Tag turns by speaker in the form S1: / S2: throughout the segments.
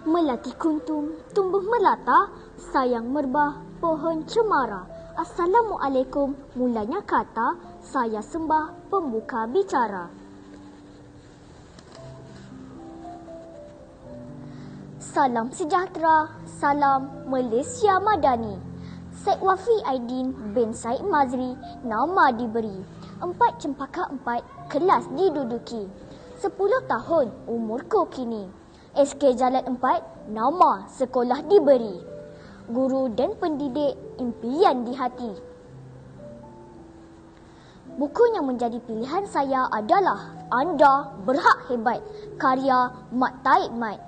S1: Melati kuntum, tumbuh melata, sayang merbah, pohon cemara. Assalamualaikum, mulanya kata, saya sembah pembuka bicara. Salam sejahtera, salam Malaysia Madani. Syed Wafi Aidin bin Syed Mazri, nama diberi. 4 Cempaka 4, kelas diduduki. 10 tahun umurku kini. SK Jalan 4, nama sekolah diberi. Guru dan pendidik, impian di hati. Buku yang menjadi pilihan saya adalah Anda Berhak Hebat, karya Mat Taib Mat.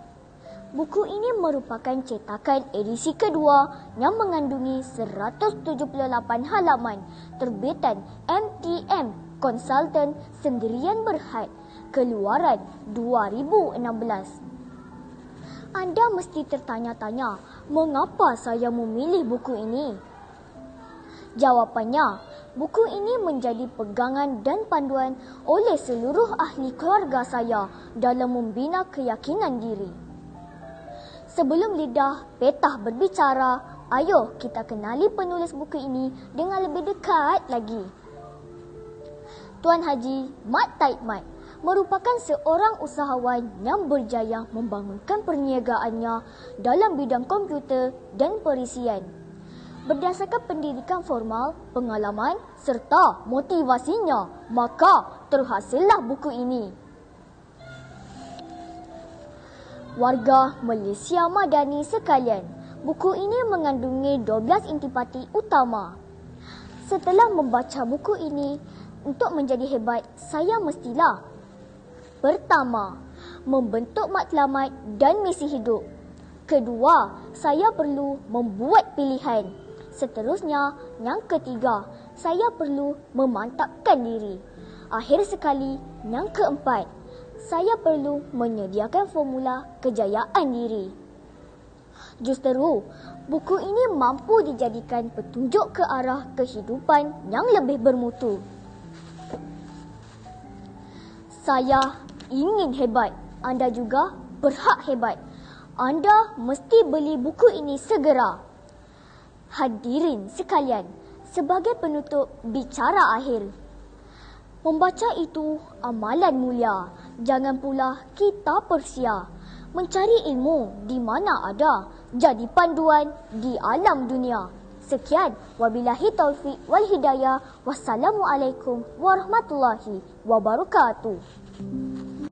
S1: Buku ini merupakan cetakan edisi kedua yang mengandungi 178 halaman, terbitan MTM Konsultan Sendirian Berhad, keluaran 2016. Anda mesti tertanya-tanya, mengapa saya memilih buku ini? Jawapannya, buku ini menjadi pegangan dan panduan oleh seluruh ahli keluarga saya dalam membina keyakinan diri. Sebelum lidah petah berbicara, ayo kita kenali penulis buku ini dengan lebih dekat lagi. Tuan Haji Mat Taib Mat merupakan seorang usahawan yang berjaya membangunkan perniagaannya dalam bidang komputer dan perisian. Berdasarkan pendidikan formal, pengalaman serta motivasinya, maka terhasillah buku ini. Warga Malaysia Madani sekalian, buku ini mengandungi 12 intipati utama. Setelah membaca buku ini, untuk menjadi hebat, saya mestilah: pertama, membentuk matlamat dan misi hidup. Kedua, saya perlu membuat pilihan. Seterusnya, yang ketiga, saya perlu memantapkan diri. Akhir sekali, yang keempat, saya perlu menyediakan formula kejayaan diri. Justeru, buku ini mampu dijadikan petunjuk ke arah kehidupan yang lebih bermutu. Saya ingin hebat, anda juga berhak hebat. Anda mesti beli buku ini segera. Hadirin sekalian, sebagai penutup bicara akhir, membaca itu amalan mulia, jangan pula kita persia. Mencari ilmu di mana ada, jadi panduan di alam dunia. Sekian, wabillahi taufiq wal hidayah. Wassalamualaikum warahmatullahi wabarakatuh.